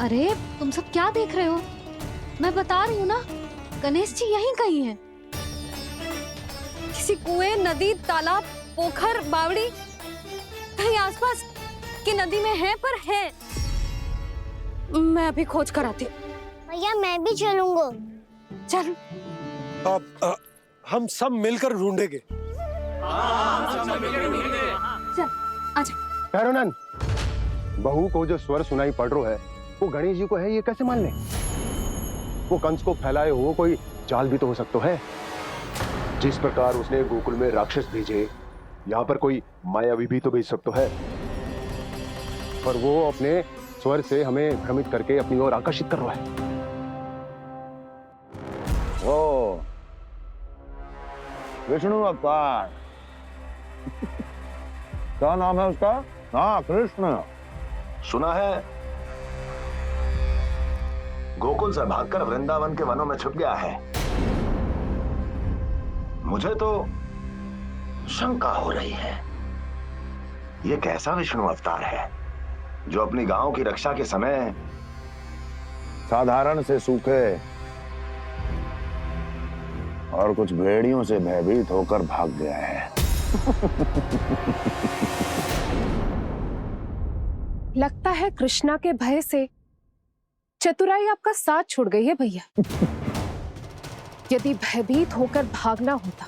अरे तुम सब क्या देख रहे हो? मैं बता रही हूँ ना, गणेश जी यहीं कहीं हैं। किसी कुएं, नदी, तालाब, पोखर, बावड़ी कहीं आसपास की नदी में है, पर है। मैं अभी खोज कर आती हूँ। भैया मैं भी चलूंगा। चल। अब हम सब मिलकर ढूंढेंगे। चल आजा। भैरवनंद, बहू को जो स्वर सुनाई पड़ रहा है वो गणेश जी को है, ये कैसे मान ले? वो कंस को फैलाए हो कोई जाल भी तो हो सकता है। जिस प्रकार उसने गोकुल में राक्षस भेजे, यहाँ पर कोई मायावी भी तो भेज सकता है। पर वो अपने स्वर से हमें भ्रमित करके अपनी ओर आकर्षित कर रहा है। ओ, विष्णु अवतार। क्या नाम है उसका? हाँ, कृष्ण। सुना है गोकुल से भागकर वृंदावन के वनों में छुप गया है। मुझे तो शंका हो रही है, ये कैसा विष्णु अवतार है जो अपनी गांव की रक्षा के समय साधारण से सूखे और कुछ भेड़ियों से भयभीत होकर भाग गया है। लगता है कृष्णा के भय से चतुराई आपका साथ छोड़ गई है भैया। यदि भयभीत होकर भागना होता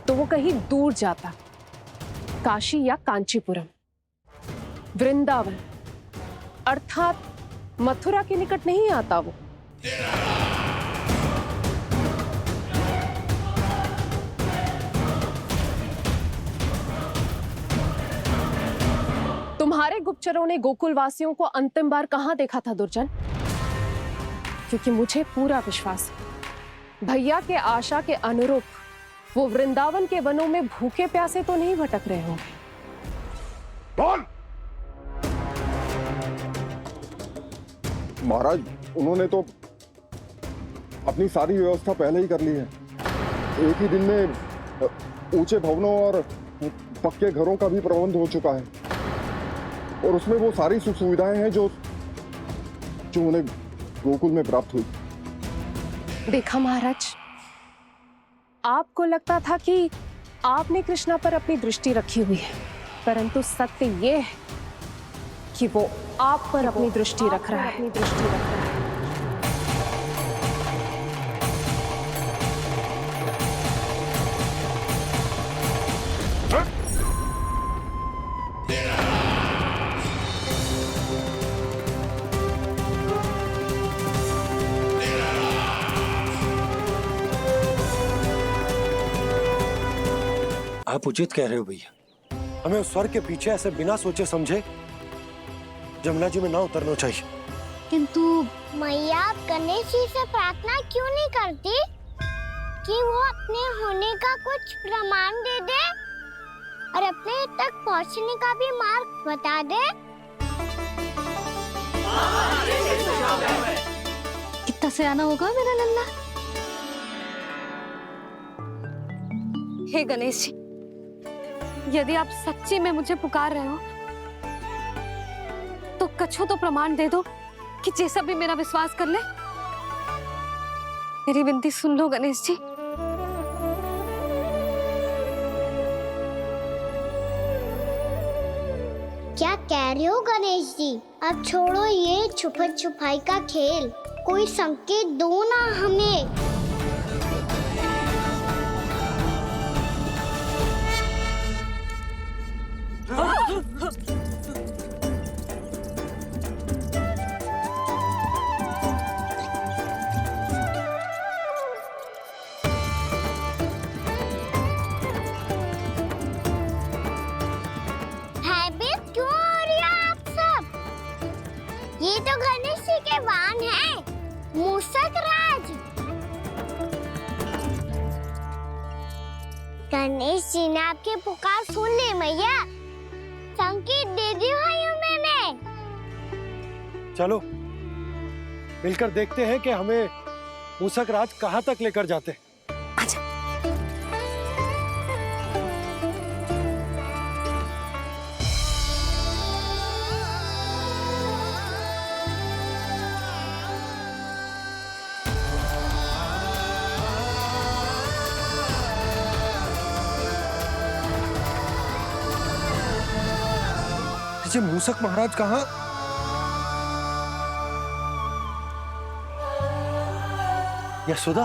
तो वो कहीं दूर जाता, काशी या कांचीपुरम, वृंदावन अर्थात मथुरा के निकट नहीं आता वो। तुम्हारे गुप्तचरों ने गोकुल वासियों को अंतिम बार कहां देखा था दुर्जन? क्योंकि मुझे पूरा विश्वास है भैया के आशा के अनुरूप वो वृंदावन के वनों में भूखे प्यासे तो नहीं भटक रहे होंगे। बोल! महाराज, उन्होंने तो अपनी सारी व्यवस्था पहले ही कर ली है। एक ही दिन में ऊंचे भवनों और पक्के घरों का भी प्रबंध हो चुका है, और उसमें वो सारी सुख सुविधाएं हैं जो उन्हें गोकुल में प्राप्त हुई। देखा महाराज, आपको लगता था कि आपने कृष्णा पर अपनी दृष्टि रखी हुई है, परंतु सत्य ये है कि वो आप पर अपनी दृष्टि रख रहा है। आप उचित कह रहे हो भैया, हमें उस स्वर के पीछे ऐसे बिना सोचे समझे जमुना जी में ना उतरना चाहिए। किंतु मैया, आप गणेश जी से प्रार्थना क्यों नहीं करती कि वो अपने होने का कुछ प्रमाण दे दे और अपने तक पहुंचने का भी मार्ग बता दे? कितना सयाना होगा मेरा लल्ला। हे गणेश जी, यदि आप सच्ची में मुझे पुकार रहे हो तो कछु तो प्रमाण दे दो कि जैसा भी मेरा विश्वास कर ले। मेरी विनती सुन लो गणेश जी। क्या कह रहे हो गणेश जी? अब छोड़ो ये छुपन छुपाई का खेल, कोई संकेत दो ना हमें। भयभीत क्यों हो रही हो आप सब? ये तो गणेश जी के वाहन हैं, मूषक राज। गणेश जी ने आपकी पुकार सुन ली मैया, संकेत दे दी भाइयों मैंने। चलो मिलकर देखते हैं कि हमें मूषक राज कहां तक लेकर जाते हैं। ये मूसक महाराज कहाँ? यशोदा,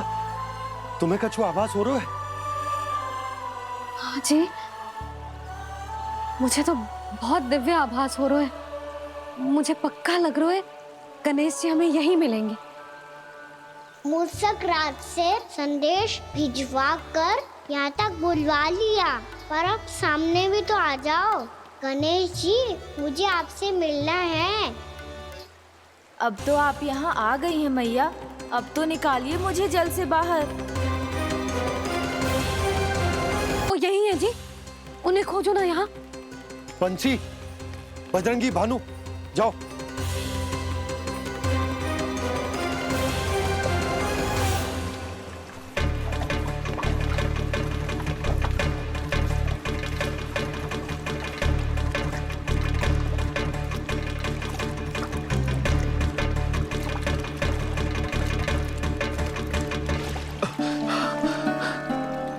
तुम्हें कछु आभास हो रहा है? हाँ जी, मुझे तो बहुत दिव्य आभास हो रहा है। मुझे पक्का लग रहा है गणेश जी हमें यहीं मिलेंगे। मूसक राज से संदेश भिजवा कर यहाँ तक बुलवा लिया, पर अब सामने भी तो आ जाओ। गणेश जी, मुझे आपसे मिलना है। अब तो आप यहाँ आ गई हैं मैया, अब तो निकालिए मुझे जल से बाहर। वो यही है जी, उन्हें खोजो ना यहाँ। पंछी, बजरंगी, भानु, जाओ।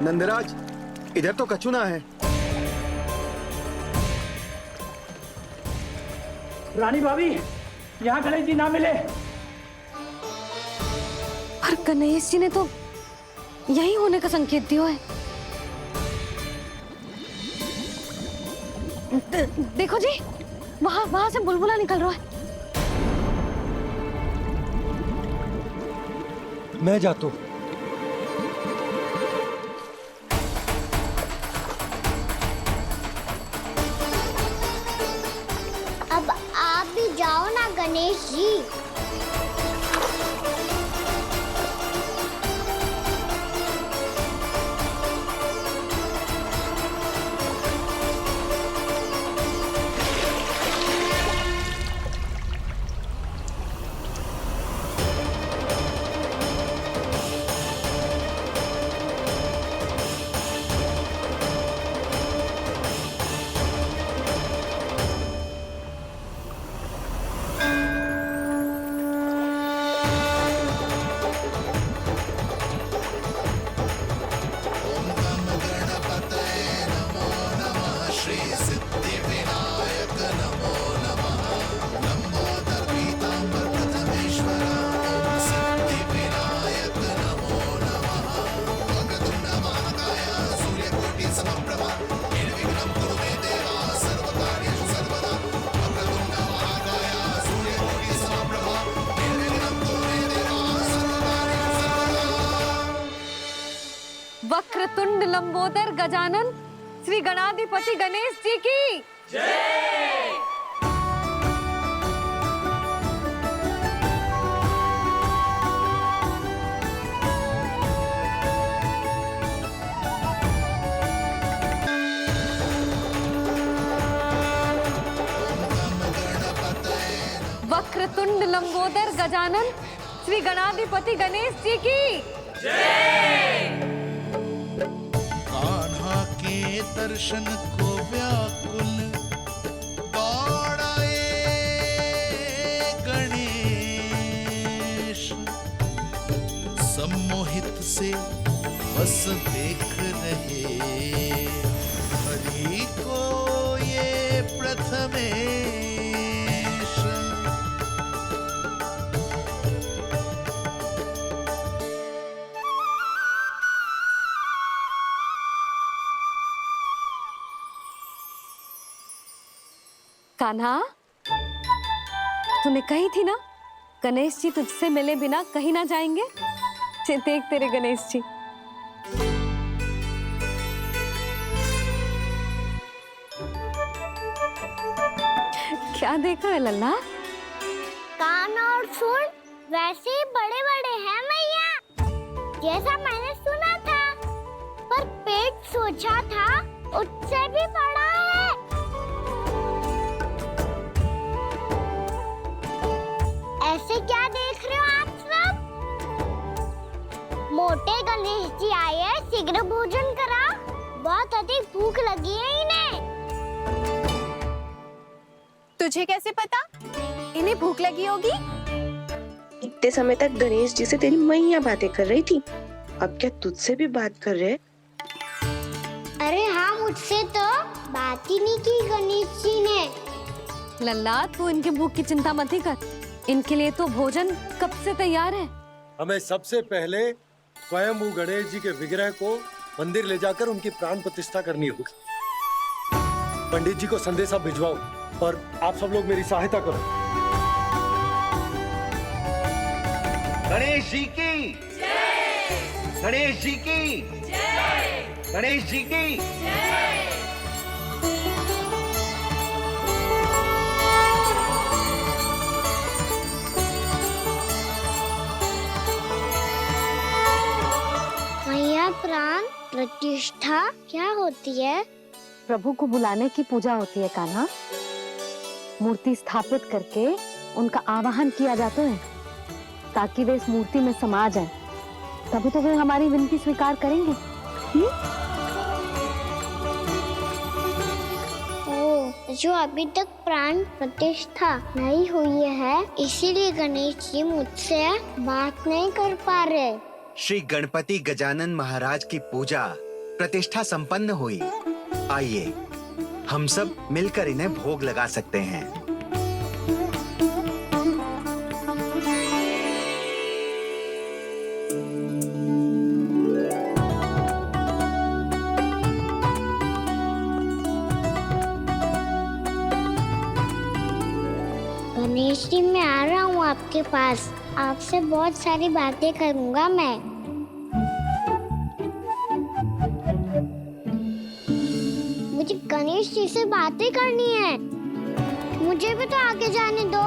नंदराज, इधर तो कछुना है। रानी भाभी, यहाँ गणेश जी ना मिले। पर गणेश जी ने तो यही होने का संकेत दिया है। देखो जी, वहां से बुलबुला निकल रहा है। मैं जाता हूँ। अब आप भी जाओ ना गणेश जी। वक्रतुंड लंबोदर गजानन श्री गणाधिपति गणेश जी की जय। वक्रतुंड लंबोदर गजानन श्री गणाधिपति गणेश जी की जय। कान्हा के दर्शन को व्याकुल दौड़ाए गणेश, सम्मोहित से बस देख रहे हरि को ये प्रथमेश। कान्हा, तूने कही थी ना गणेश जी तुझसे मिले बिना कहीं ना जाएंगे। देख तेरे गणेश जी। क्या देख रहा है लल्ला? कान और सुन वैसे ही बड़े बड़े हैं मैया, जैसा मैंने सुना था, पर पेट सोचा था उससे भी बड़ा है। ऐसे क्या देख रहे हो आप सब? मोटे गणेश जी आए हैं, शीघ्र भोजन करा, बहुत अधिक भूख लगी है इन्हें। तुझे कैसे पता इन्हें भूख लगी होगी? इतने समय तक गणेश जी से तेरी मैया बातें कर रही थी, अब क्या तुझसे भी बात कर रहे? अरे हाँ, मुझसे तो बात ही नहीं की गणेश जी ने। लल्ला, तू इनके भूख की चिंता मत ही कर। इनके लिए तो भोजन कब से तैयार है। हमें सबसे पहले स्वयं गणेश जी के विग्रह को मंदिर ले जाकर उनकी प्राण प्रतिष्ठा करनी होगी। पंडित जी को संदेशा भिजवाओ और आप सब लोग मेरी सहायता करो। गणेश जी की जय! गणेश जी की जय! गणेश जी की जय! मैया, प्राण प्रतिष्ठा क्या होती है? प्रभु को बुलाने की पूजा होती है कान्हा। मूर्ति स्थापित करके उनका आवाहन किया जाता है ताकि वे इस मूर्ति में समा जाएं। तभी तो वे हमारी विनती स्वीकार करेंगे। ओ, जो अभी तक प्राण प्रतिष्ठा नहीं हुई है, इसीलिए गणेश जी मुझसे बात नहीं कर पा रहे। श्री गणपति गजानन महाराज की पूजा प्रतिष्ठा संपन्न हुई। आइए हम सब मिलकर इन्हें भोग लगा सकते हैं। गणेश जी, मैं आ रहा हूँ आपके पास। आपसे बहुत सारी बातें करूँगा मैं। मुझे गणेश जी से बातें करनी है। मुझे भी तो आगे जाने दो।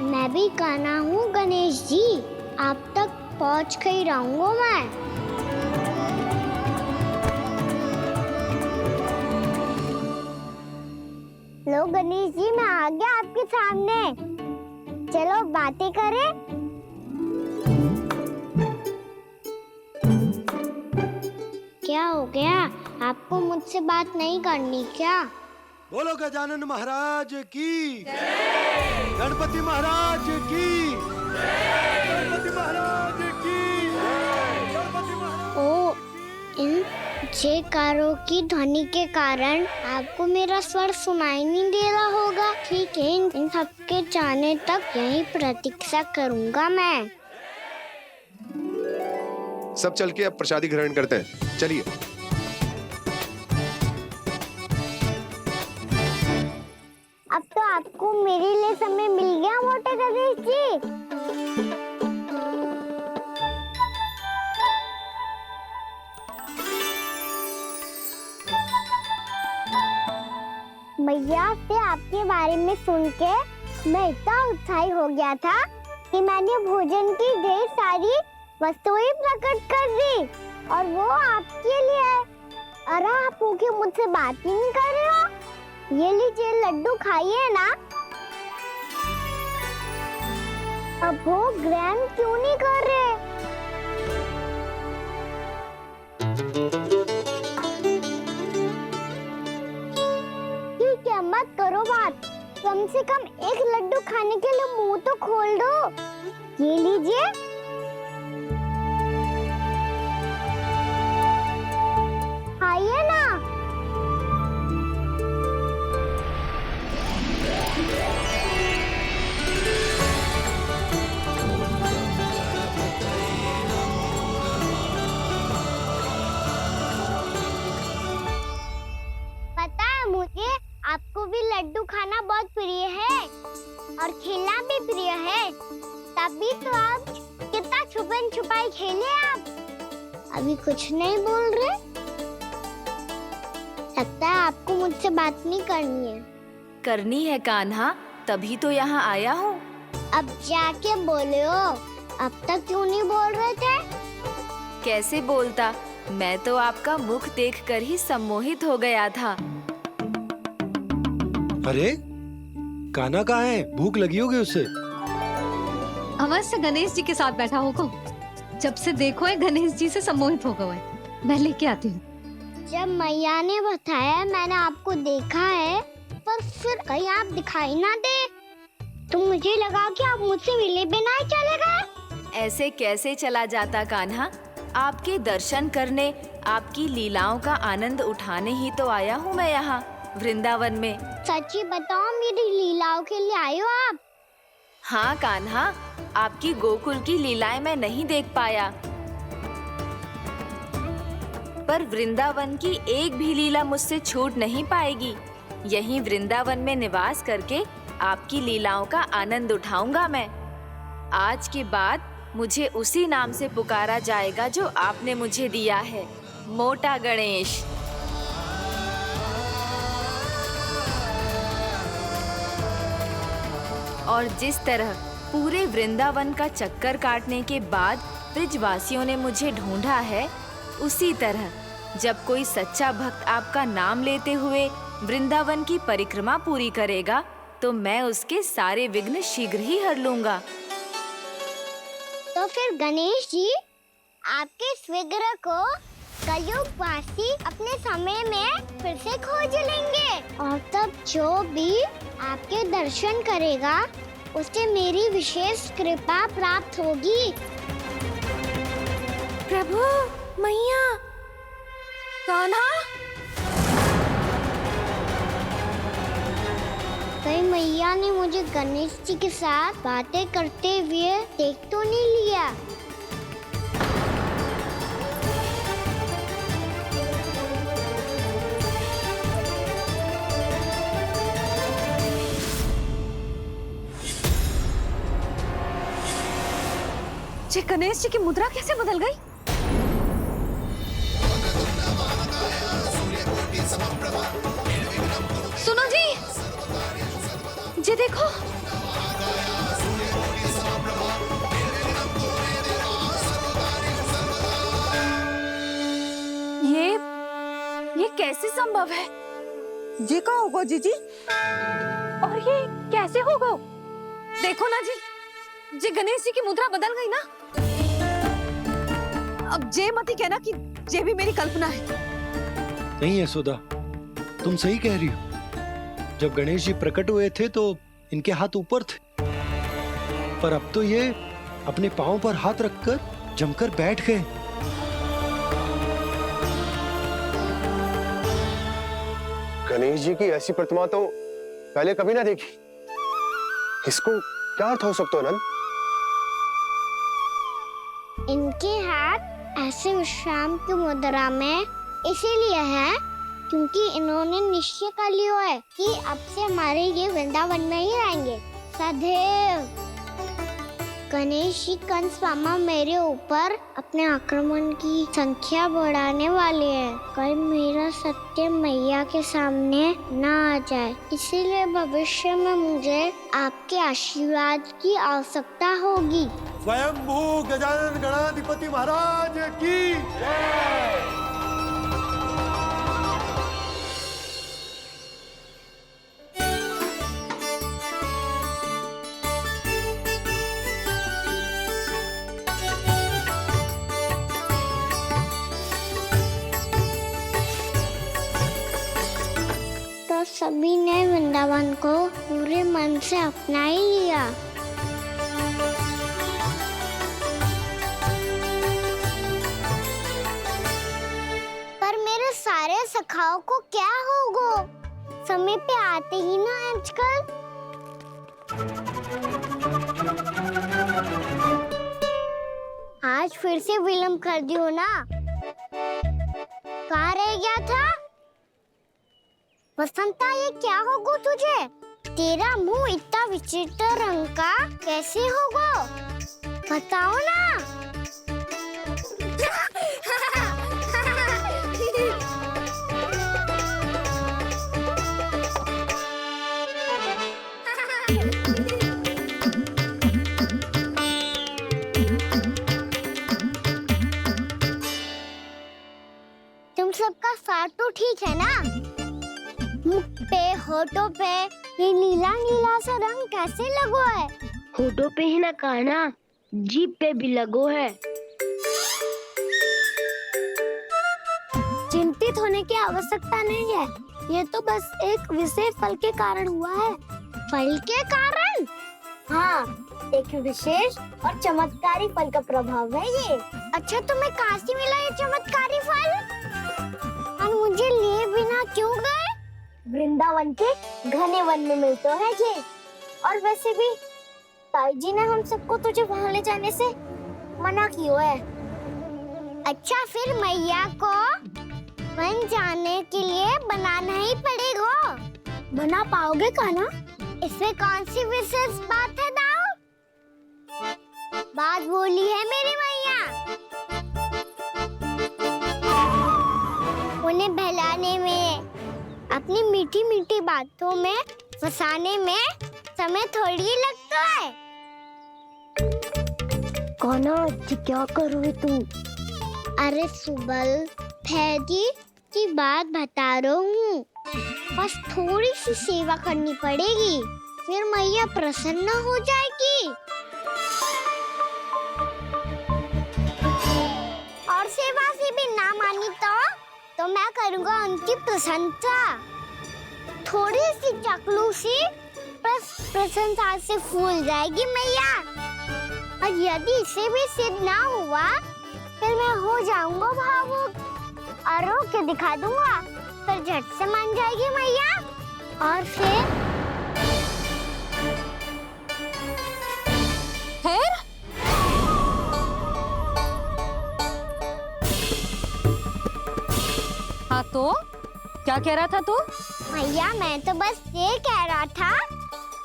मैं भी कान्हा हूँ गणेश जी। आप तक पहुँच कर ही रहूँगा मैं। लो गणेश जी, मैं आ गया आपके सामने। चलो बातें करें। क्या हो गया? आपको मुझसे बात नहीं करनी क्या? बोलो गजानन महाराज की जय! गणपति महाराज की जय! गणपति महाराज की जय! गणपति महाराज। ओ, इन जयकारों की ध्वनि के कारण आपको मेरा स्वर सुनाई नहीं दे रहा होगा। ठीक है, इन सबके जाने तक यही प्रतीक्षा करूंगा मैं। सब चल के अब प्रसादी ग्रहण करते हैं। चलिए। अब तो आपको मेरे लिए समय मिल गया मोटे गणेश जी। मैया से आपके बारे में सुन के मैं इतना उत्साही हो गया था कि मैंने भोजन की ढेर सारी वस्तुएं प्रकट कर दी, और वो आपके लिए। अरे आप भूखे मुझसे बात ही नहीं कर रहे हो। ये लीजिए लड्डू, खाइए ना। अब वो ग्रहण क्यों नहीं कर रहे? ठीक है, मत करो बात। कम से कम एक लड्डू खाने के लिए मुंह तो खोल दो। ये लीजिए। खाइए ना। पता है मुझे, आपको भी लड्डू खाना बहुत प्रिय है और खेलना भी प्रिय है। तभी तो आप कितना छुपन छुपाई खेले। आप अभी कुछ नहीं बोल रहे। लगता है आपको मुझसे बात नहीं करनी है। करनी है कान्हा, तभी तो यहाँ आया हूँ। अब जाके बोले हो। अब तक क्यों नहीं बोल रहे थे? कैसे बोलता, मैं तो आपका मुख देखकर ही सम्मोहित हो गया था। अरे कान्हा कहाँ है? भूख लगी होगी उससे। अवश्य गणेश जी के साथ बैठा होगा। जब से देखो है गणेश जी से सम्मोहित हो गए। मैं लेके आती हूँ। जब मैया ने बताया मैंने आपको देखा है, पर फिर कहीं आप दिखाई ना दे, तो मुझे लगा कि आप मुझसे मिले बिना ही चले गए। ऐसे कैसे चला जाता कान्हा? आपके दर्शन करने, आपकी लीलाओं का आनंद उठाने ही तो आया हूँ मैं यहाँ। वृंदावन में। सच्ची बताओ, मेरी लीलाओं के लिए आए हो आप? हाँ कान्हा, आपकी गोकुल की लीलाएं मैं नहीं देख पाया, पर वृंदावन की एक भी लीला मुझसे छूट नहीं पाएगी। यहीं वृंदावन में निवास करके आपकी लीलाओं का आनंद उठाऊंगा मैं। आज के बाद मुझे उसी नाम से पुकारा जाएगा जो आपने मुझे दिया है, मोटा गणेश। और जिस तरह पूरे वृंदावन का चक्कर काटने के बाद ब्रिजवासियों ने मुझे ढूंढा है, उसी तरह जब कोई सच्चा भक्त आपका नाम लेते हुए वृंदावन की परिक्रमा पूरी करेगा, तो मैं उसके सारे विघ्न शीघ्र ही हर लूंगा। तो फिर गणेश जी, आपके इस विग्रह को कलयुगवासी अपने समय में फिर से खोज लेंगे, और तब जो भी आपके दर्शन करेगा उसे मेरी विशेष कृपा प्राप्त होगी। प्रभु, मैया, कान्हा, कहीं मैया ने मुझे गणेश जी के साथ बातें करते हुए देख तो नहीं लिया? ये गणेश जी की मुद्रा कैसे बदल गई? सुनो जी, ये देखो। ये कैसे संभव है? जी का होगा जीजी? और ये कैसे होगा? देखो ना जी, जे गणेश जी की मुद्रा बदल गई ना। अब जे मत ही कहना कि ये भी मेरी कल्पना है। नहीं यशोदा, तुम सही कह रही हो। जब गणेश जी प्रकट हुए थे तो इनके हाथ ऊपर थे, पर अब तो ये अपने पांव पर हाथ रखकर जमकर बैठ गए। गणेश जी की ऐसी प्रतिमा तो पहले कभी ना देखी। इसको क्या अर्थ हो सकता है नंद? इनके हाथ ऐसे विश्राम की मुद्रा में इसीलिए है क्योंकि इन्होंने निश्चय कर लिया है कि अब से हमारे ये वृंदावन में ही रहेंगे सदैव। गणेश जी कंस मामा मेरे ऊपर अपने आक्रमण की संख्या बढ़ाने वाले हैं, कल मेरा सत्य मैया के सामने ना आ जाए, इसीलिए भविष्य में मुझे आपके आशीर्वाद की आवश्यकता होगी। स्वयंभू गजानन गणाधिपति महाराज की जय। तो सभी ने वृंदावन को पूरे मन से अपना ही लिया। पर मेरे सारे सखाओं को क्या होगा? समय पे आते ही ना आजकल। आज फिर से विलंब कर दियो ना। कहाँ रह गया था? वसंता, ये क्या होगा तुझे? तेरा मुंह इतना विचित्र रंग का कैसे होगा? बताओ ना। तुम सबका साथ तो ठीक है ना? मुख पे, होठों पे ये नीला नीला सा रंग कैसे लगो है? होठों पे ही ना कान्हा, जीभ पे भी लगो है। चिंतित होने की आवश्यकता नहीं है, ये तो बस एक विशेष फल के कारण हुआ है। फल के कारण? हाँ, एक विशेष और चमत्कारी फल का प्रभाव है ये। अच्छा, तुम्हें कहाँ से मिला ये चमत्कारी फल? और मुझे लिए बिना क्यों गए? वृंदावन के घने वन में मिलते हैं जी। और वैसे भी ताई जी ने हम सबको तुझे वहाँ ले जाने से मना किया है। अच्छा, फिर मैया को वन जाने के लिए बनाना ही पड़ेगा। बना पाओगे कान्हा? इसमें कौन सी विशेष बात है दाऊ? बात बोली है मेरी मैया। उन्हें बहलाने में, अपनी मीठी मीठी बातों में फंसाने में समय थोड़ी ही लगता है। कान्हा जी क्या करोगे तुम? अरे सुबल, फैजी की बात बता रहा हूँ। बस थोड़ी सी सेवा करनी पड़ेगी, फिर मैया प्रसन्न हो जाएगी। और सेवा से भी ना मानी तो मैं करूँगा उनकी प्रशंसा। थोड़ी सी चाकलूसी बस प्रशंसा से फूल जाएगी मैया। और यदि इसे भी सिद्ध ना हुआ, फिर मैं हो जाऊंगा भावुक और रो के दिखा दूंगा, फिर झट से मान जाएगी मैया। और फिर हाँ तो क्या कह रहा था तू? मैया मैं तो बस ये कह रहा था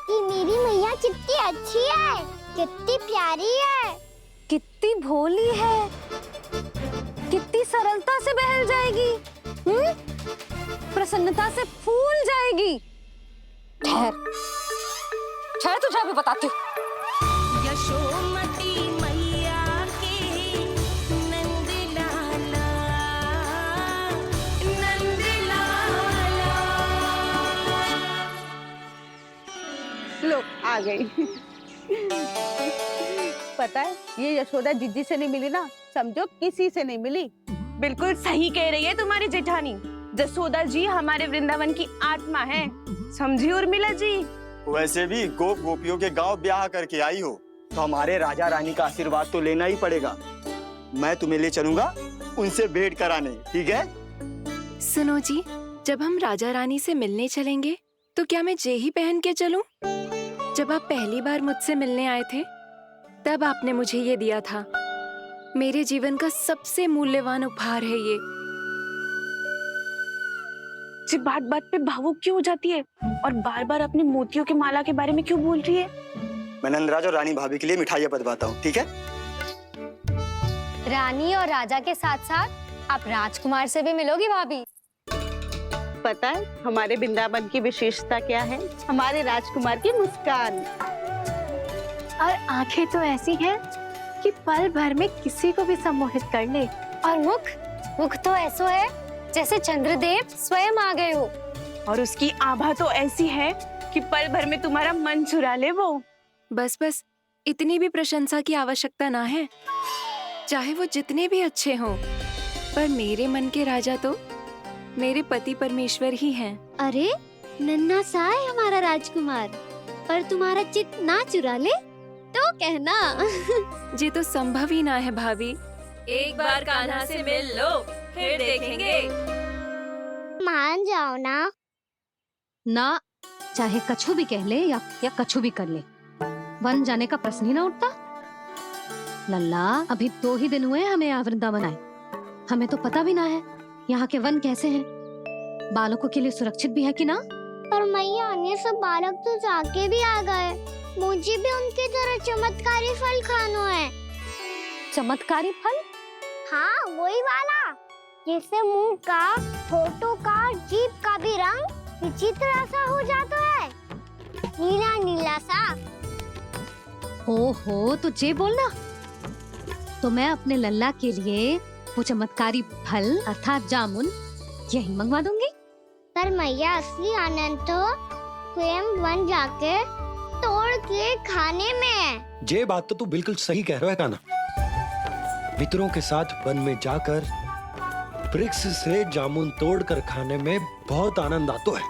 कि मेरी मैया कितनी अच्छी है, कितनी प्यारी है, कितनी भोली है, कितनी सरलता से बहल जाएगी, प्रसन्नता से फूल जाएगी। ठहर तुझे अभी बताती हूँ। यशोमती मैया के नंद लाला, नंद लाला। लो आ गई। पता है ये यशोदा जीजी से नहीं मिली ना, समझो किसी से नहीं मिली। बिल्कुल सही कह रही है तुम्हारी जेठानी। जसोदा जी हमारे वृंदावन की आत्मा है, समझी उर्मिला जी। वैसे भी गोप गोपियों के गांव ब्याह करके आई हो तो हमारे राजा रानी का आशीर्वाद तो लेना ही पड़ेगा। मैं तुम्हें ले चलूंगा उनसे भेंट कराने, ठीक है? सुनो जी, जब हम राजा रानी से मिलने चलेंगे तो क्या मैं जे ही पहन के चलूं? जब आप पहली बार मुझसे मिलने आए थे तब आपने मुझे ये दिया था। मेरे जीवन का सबसे मूल्यवान उपहार है ये। जी बात बात पे भावुक क्यों हो जाती है और बार बार अपने मोतियों की माला के बारे में क्यों बोल रही है? मैं नंदराज और रानी भाभी के लिए मिठाइयाँ बंटवाता हूँ, ठीक है? रानी और राजा के साथ साथ आप राजकुमार से भी मिलोगी भाभी। पता है हमारे वृंदावन की विशेषता क्या है? हमारे राजकुमार की मुस्कान। और आंखें तो ऐसी हैं कि पल भर में किसी को भी सम्मोहित कर ले। और मुख तो ऐसा है जैसे चंद्रदेव स्वयं आ गए हो। और उसकी आभा तो ऐसी है कि पल भर में तुम्हारा मन चुरा ले वो। बस इतनी भी प्रशंसा की आवश्यकता ना है, चाहे वो जितने भी अच्छे हों, पर मेरे मन के राजा तो मेरे पति परमेश्वर ही हैं। अरे नन्हा सा है हमारा राजकुमार, पर तुम्हारा चित्त ना चुरा ले तो कहना। ये तो संभव ही ना है भाभी। एक बार कान्हा से मिल लो, फिर देखेंगे। मान जाओ ना। चाहे कछु भी कह ले या कछु भी कर ले, वन जाने का प्रश्न ही ना उठता। लल्ला, अभी 2 ही दिन हुए हमें यहाँ वृंदावन आए, हमें तो पता भी ना है यहाँ के वन कैसे हैं, बालकों के लिए सुरक्षित भी है कि ना। पर मैया अन्य सब बालक तो जाके भी आ गए, मुझे भी उनकी तरह चमत्कारी फल खाना है। चमत्कारी फल? हाँ वही वाला, जिससे मुंह का, होठों का, जीभ का भी रंग विचित्र सा हो जाता है, नीला नीला सा। हो तो जे बोलना। तो मैं अपने लल्ला के लिए वो चमत्कारी फल अर्थात जामुन यही मंगवा दूंगी। पर मैया असली आनंद तो स्वयं वन जाके तोड़ के खाने में है। ये बात तो तू बिल्कुल सही कह रहा है कान्हा। मित्रों के साथ वन में जाकर वृक्ष से जामुन तोड़कर खाने में बहुत आनंद आता है।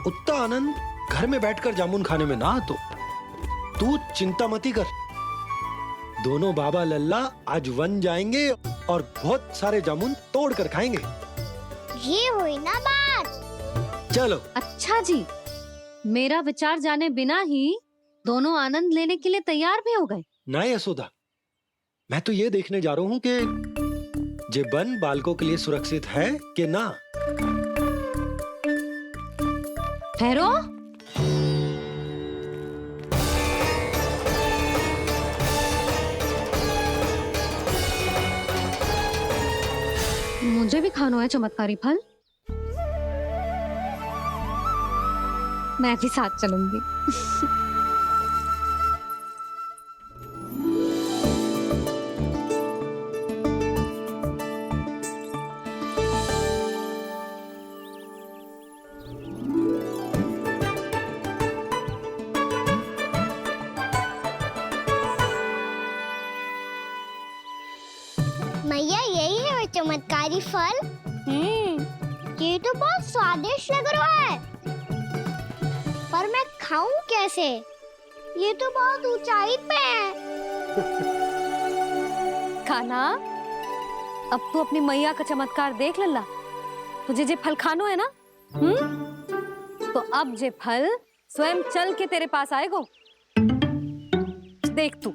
उतना आनंद घर में बैठकर जामुन खाने में ना आतो। तू चिंता मती कर, दोनों बाबा लल्ला आज वन जाएंगे और बहुत सारे जामुन तोड़ कर खाएंगे। ये हुई ना बात। चलो। अच्छा जी, मेरा विचार जाने बिना ही दोनों आनंद लेने के लिए तैयार भी हो गए। नहीं यशोदा, मैं तो ये देखने जा रहा हूँ कि ये वन बालकों के लिए सुरक्षित है कि ना। ठहरो। मुझे भी खाना है चमत्कारी फल। मैं भी साथ चलूंगी। मैया यही है वो चमत्कारी फल। ये तो बहुत स्वादिष्ट लग रहा है, पर मैं खाऊं कैसे? ये तो बहुत ऊंचाई पे है। खाना, अब तू अपनी मैया का चमत्कार देख लल्ला। तुझे जे फल खानो है ना, तो अब जे फल स्वयं चल के तेरे पास आएगो। देख तू।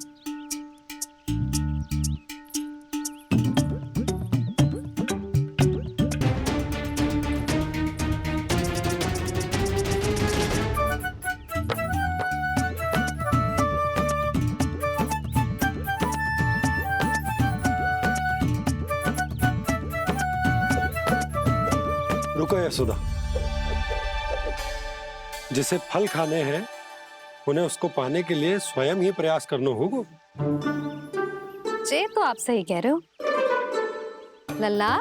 रुको यशोदा, जिसे फल खाने हैं उन्हें उसको पाने के लिए स्वयं ही प्रयास करना होगा। जे तो आप सही कह रहे हो लल्ला।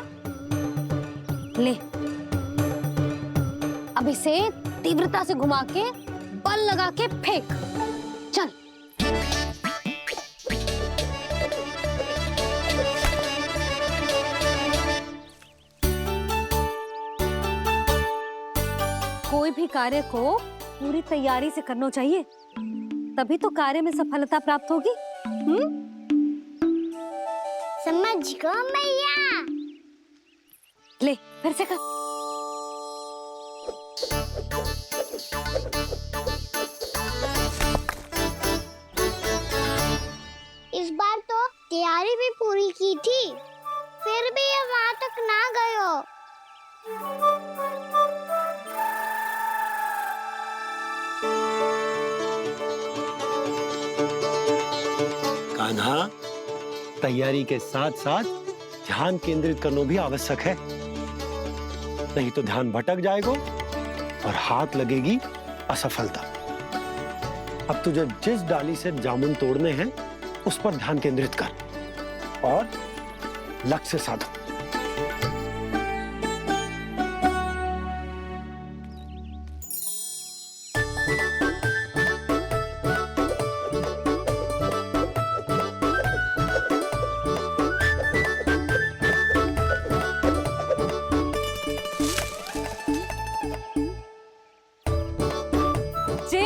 ले, अब इसे तीव्रता से घुमा के बल लगा के फेंक। चल। कोई भी कार्य को पूरी तैयारी से करना चाहिए, तभी तो कार्य में सफलता प्राप्त होगी। समझ गो मैया। ले, फिर से कर। इस बार तो तैयारी भी पूरी की थी, फिर भी ये वहां तक ना गए हो। कान्हा, तैयारी के साथ साथ ध्यान केंद्रित करना भी आवश्यक है, नहीं तो ध्यान भटक जाएगा और हाथ लगेगी असफलता। अब तुझे जिस डाली से जामुन तोड़ने हैं उस पर ध्यान केंद्रित कर और लक्ष्य साधो।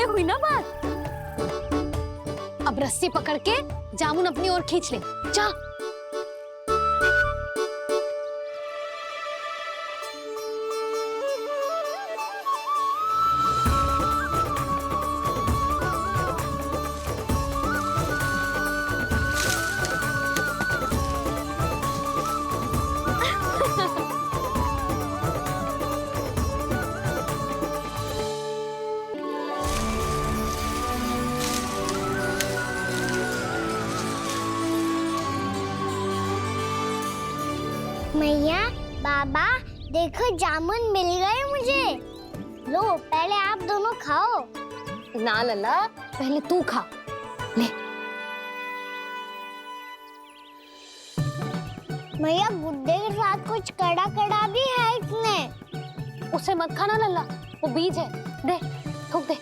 हुई ना बात। अब रस्सी पकड़ के जामुन अपनी ओर खींच ले। जा। मैया, बाबा, देखो जामुन मिल गए मुझे। लो, पहले आप दोनों खाओ। ना लल्ला, पहले तू खा। ले। मैया, गुड्डे के साथ कुछ कड़ा कड़ा भी है इसमें। उसे मत खाना लल्ला, वो बीज है। दे, थूक दे।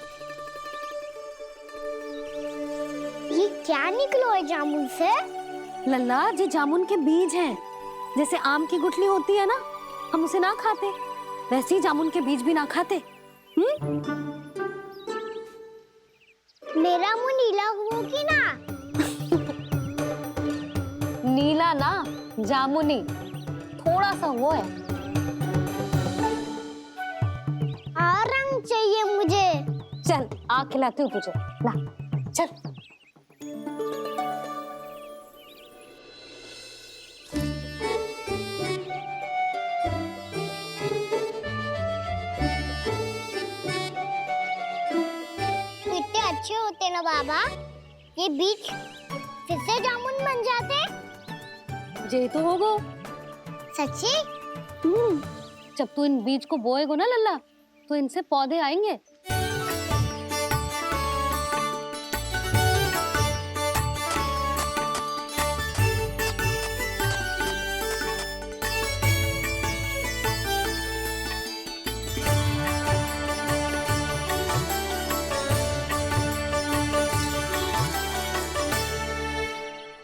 ये क्या निकलो है जामुन से? लल्ला, ये जामुन के बीज हैं। जैसे आम की गुठली होती है ना, हम उसे ना खाते, वैसे ही जामुन के बीज भी ना खाते। मेरा मुंह नीला हुआ कि ना? नीला ना, जामुनी। थोड़ा सा वो है। आइसक्रीम चाहिए मुझे। चल आ खिलाती हूँ तुझे, ला चल। कितने अच्छे होते ना बाबा, ये बीज फिर से जामुन बन जाते। जे तो होगो। सच्ची? जब तू इन बीज को बोएगो ना लल्ला, तो इनसे पौधे आएंगे।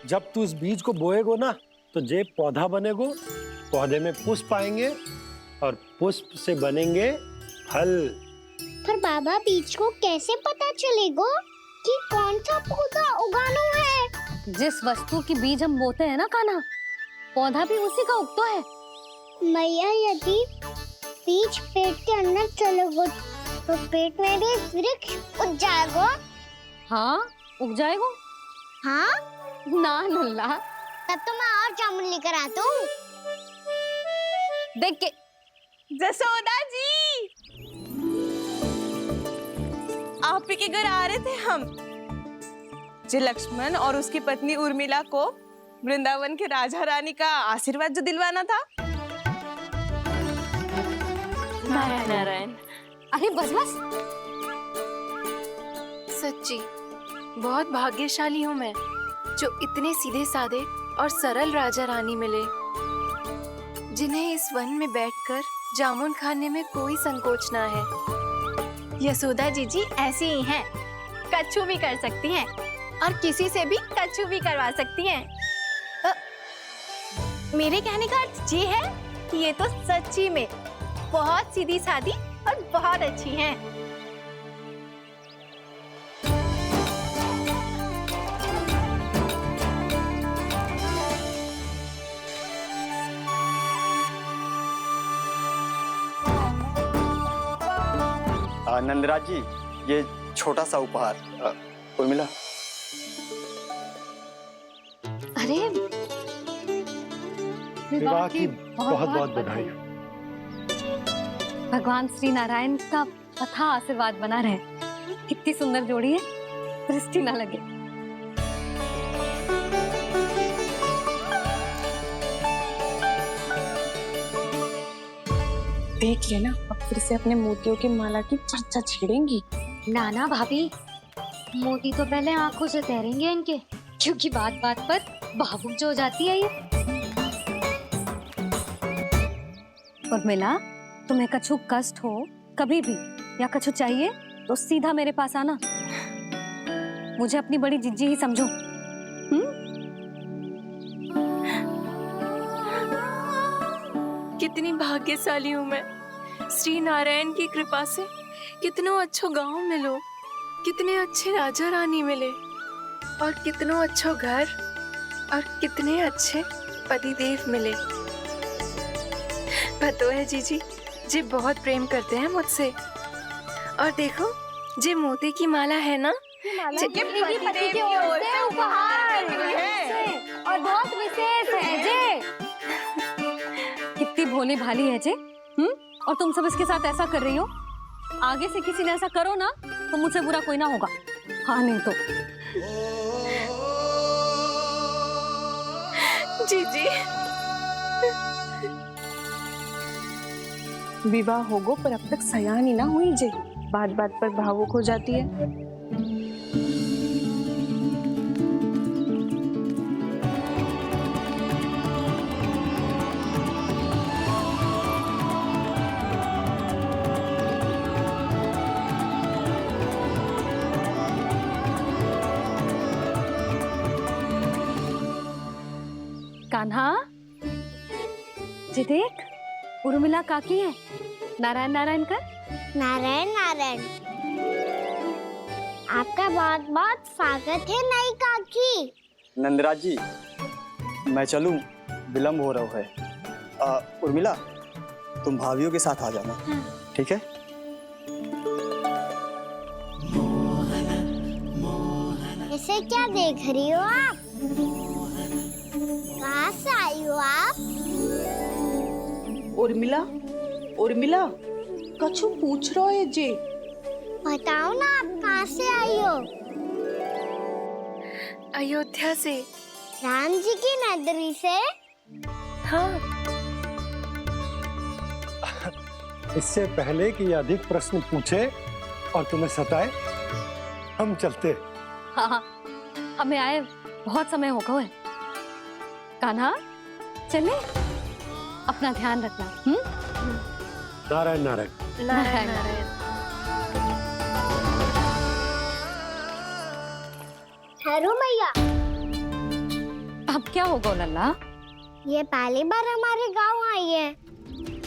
जब तू इस बीज को बोएगो ना, तो जे पौधा बनेगो, पौधे में पुष्प आएंगे और पुष्प से बनेंगे फल। पर बाबा बीज को कैसे पता चलेगा कि कौन सा पौधा उगाना है? जिस वस्तु की बीज हम बोते हैं ना कान्हा, पौधा भी उसी का उगता है। मैया यदि बीज पेट के अंदर चलेगा तो पेट में भी वृक्ष उग जाएगा। हाँ उग जाएगा। हाँ ना लल्ला, तब तो मैं और जामुन लेकर आता हूँ। देख के जसोदा जी, आप ही के घर आ रहे थे हम। जी लक्ष्मण और उसकी पत्नी उर्मिला को वृंदावन के राजा रानी का आशीर्वाद जो दिलवाना था। नारायण नारायण। अरे बस बस। सच्ची बहुत भाग्यशाली हूँ मैं, जो इतने सीधे साधे और सरल राजा रानी मिले, जिन्हें इस वन में बैठकर जामुन खाने में कोई संकोच ना है। यशोदा जीजी ऐसी ही हैं, कच्छू भी कर सकती हैं और किसी से भी कच्छू भी करवा सकती हैं। मेरे कहने का अर्थ ये है कि ये तो सच्ची में बहुत सीधी सादी और बहुत अच्छी हैं। नंदराज जी, ये छोटा सा उपहार। उर्मिला। अरे विवाह की बहुत बहुत बधाई। भगवान श्री नारायण का अथाह आशीर्वाद बना रहे। कितनी सुंदर जोड़ी है, दृष्टि ना लगे। देख लेना, अब फिर से अपने मोतियों की माला की चर्चा छेड़ेंगी। नाना भाभी, मोती तो पहले आंखों से तैरेंगे इनके, क्योंकि बात बात पर भावुक जो हो जाती है ये। उर्मिला, तुम्हें कछु कष्ट हो कभी भी या कछु चाहिए तो सीधा मेरे पास आना। मुझे अपनी बड़ी जिज्जी ही समझो। कितनी भाग्यशाली हूँ मैं, श्री नारायण की कृपा से कितनों अच्छो गांव मिलो, कितने अच्छे राजा रानी मिले और कितनों अच्छो घर और कितने अच्छे पति देव मिले। पतो है जीजी, जी बहुत प्रेम करते हैं मुझसे। और देखो, जे मोती की माला है ना, ये पति की ओर से उपहार है और बहुत विशेष है जे। कितनी भोली भाली है जे। और तुम सब इसके साथ ऐसा कर रही हो। आगे से किसी ने ऐसा करो ना तो मुझसे बुरा कोई ना होगा। हाँ नहीं तो। जीजी, विवाह होगो पर अब तक सयान ही ना हुई जे, बात बात पर भावुक हो जाती है। कान्हा, जी देख, उर्मिला काकी है। नारायण नारायण कर। नारायण नारायण। आपका बहुत बहुत स्वागत है नई काकी। नंदराज जी, मैं चलूं, विलंब हो रहा है। उर्मिला, तुम भाभियों के साथ आ जाना। ठीक है? ऐसे क्या देख रही हो आप? कहाँ से आई हो आप? उर्मिला, उर्मिला, कछु पूछ रहा है जी। बताओ ना आप कहाँ से आई हो? अयोध्या से। राम जी की नगरी से? हाँ। इससे पहले कि अधिक प्रश्न पूछे और तुम्हें सताए, हम चलते। हाँ हाँ, हमें आए बहुत समय हो गया है। कान्हा, चले? अपना ध्यान रखना। नारायण नारायण। नारायण नारायण। ठहरो मैया। अब क्या होगा लल्ला? ये पहली बार हमारे गांव आई है।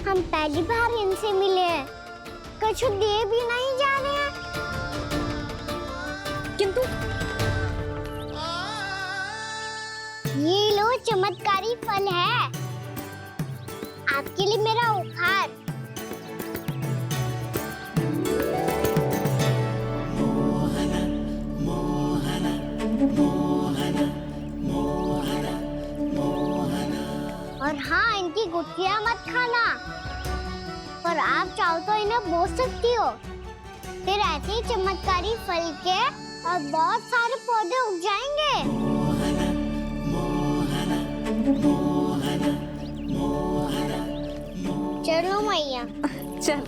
हम पहली बार इनसे मिले हैं। कुछ दे भी नहीं जा रहे हैं। किंतु ये लो चमत्कारी फल है। आपके लिए मेरा उपहार। और हाँ, इनकी गुठलियां मत खाना। और आप चाहो तो इन्हें बो सकती हो। फिर ऐसे ही चमत्कारी फल के और बहुत सारे पौधे उग जाएंगे। चलो मैया। चल।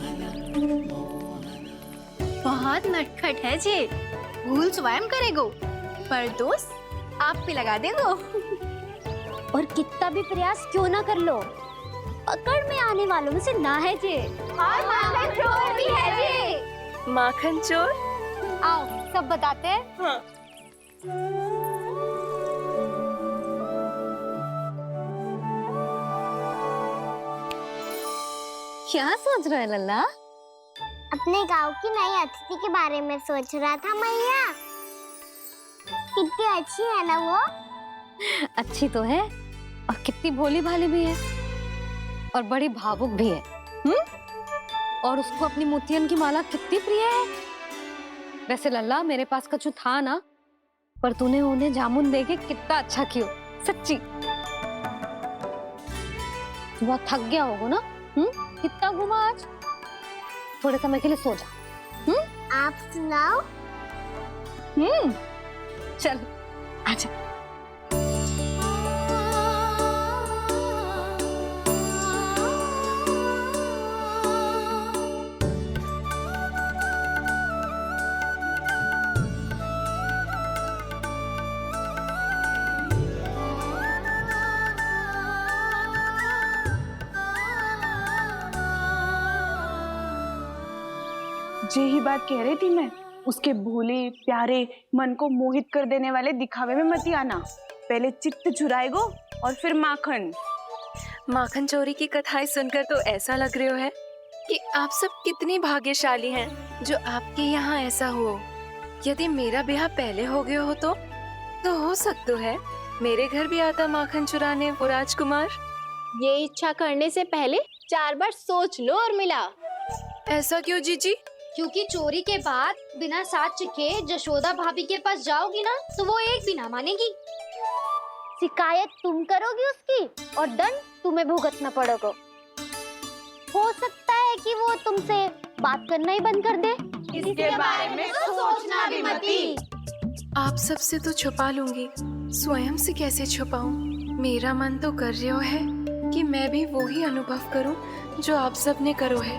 बहुत नटखट है जी। भूल स्वयं करेगो, पर दोस्त आप पे लगा देगो। और कितना भी प्रयास क्यों ना कर लो, पकड़ में आने वालों में से ना है जी। और माखन चोर भी है जी। माखन चोर? आओ सब बताते हैं। हाँ। क्या सोच रहे लल्ला? अपने गांव की नई अतिथि के बारे में सोच रहा था मैया। कितनी अच्छी है ना वो? अच्छी तो है और कितनी भोली भाली भी है और बड़ी भावुक भी है। और उसको अपनी मोतियन की माला कितनी प्रिय है। वैसे लल्ला, मेरे पास कछु था ना, पर तूने उन्हें जामुन देके कितना अच्छा किया, सच्ची। बहुत थक गया होगा ना? कितना घुमा आज? थोड़े समय के लिए सो जा। आप सुनाओ। चल आजा। यही बात कह रही थी मैं। उसके भोले प्यारे मन को मोहित कर देने वाले दिखावे में मत आना। पहले चित्त चुराएगो और फिर माखन। माखन चोरी की कथाएं सुनकर तो ऐसा लग रहा है कि आप सब कितनी भाग्यशाली हैं जो आपके यहाँ ऐसा हो। यदि मेरा ब्याह पहले हो गया हो तो हो सकता है मेरे घर भी आता माखन चुराने वो राजकुमार। ये इच्छा करने से पहले 4 बार सोच लो और मिला। ऐसा क्यों जीजी? क्योंकि चोरी के बाद बिना साथ के जशोदा भाभी के पास जाओगी ना तो वो एक भी ना मानेगी। शिकायत तुम करोगी उसकी और दंड तुम्हें भुगतना पड़ेगा। हो सकता है कि वो तुमसे बात करना ही बंद कर दे। इसके बारे में तो सोचना भी मती। आप सबसे तो छुपा लूंगी, स्वयं से कैसे छुपाऊं? मेरा मन तो कर रहा है कि मैं भी वो ही अनुभव करूं जो आप सब ने करो है।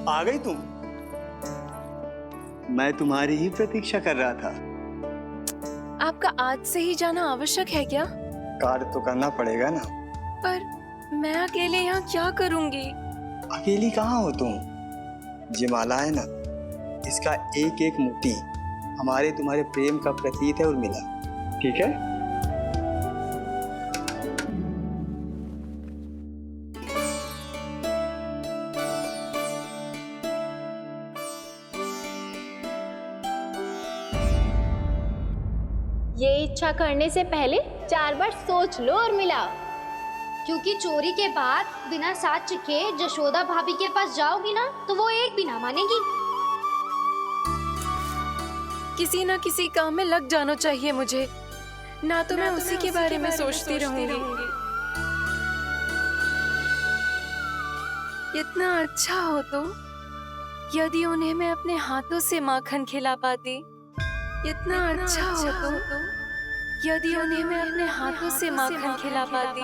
आ गई तुम? मैं तुम्हारी ही प्रतीक्षा कर रहा था। आपका आज से ही जाना आवश्यक है क्या? कार्य तो करना पड़ेगा ना। पर मैं अकेले यहाँ क्या करूंगी? अकेली कहाँ हो तुम? ये माला है ना, इसका एक एक मोती हमारे तुम्हारे प्रेम का प्रतीक है उर्मिला। ठीक है? ये इच्छा करने से पहले 4 बार सोच लो और मिला। क्योंकि चोरी के बाद बिना साथ चिखे जशोदा भाभी के पास जाओगी ना तो वो एक भी ना मानेगी। किसी ना किसी काम में लग जाना चाहिए मुझे, ना तो मैं उसी के बारे में सोचती रहूंगी। इतना अच्छा हो तो यदि उन्हें मैं अपने हाथों से माखन खिला पाती। इतना अच्छा हो तो यदि उन्हें मैं अपने हाथों से माखन खिला पाती।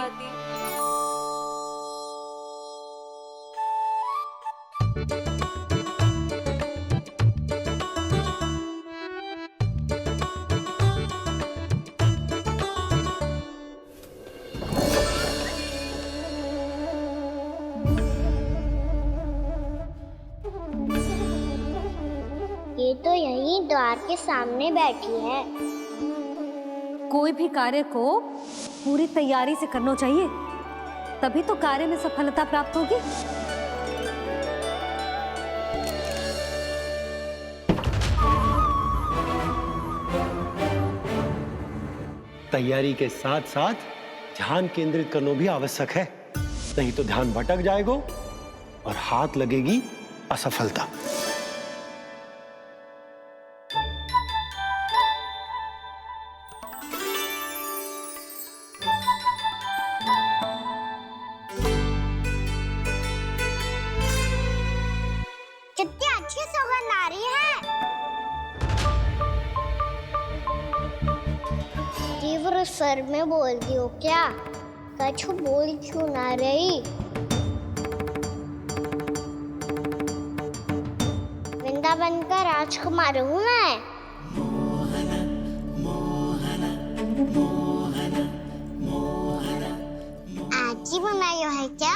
ये तो यही द्वार के सामने बैठी है। कोई भी कार्य को पूरी तैयारी से करना चाहिए, तभी तो कार्य में सफलता प्राप्त होगी। तैयारी के साथ साथ ध्यान केंद्रित करना भी आवश्यक है, नहीं तो ध्यान भटक जाएगा और हाथ लगेगी असफलता। कितनी अच्छी सुगंध आ रही है। तीव्र स्वर में बोलती हो क्या? कछु बोल क्यों ना रही? वृंदावन का राजकुमार हूँ मैं। आज ही बनायो है क्या?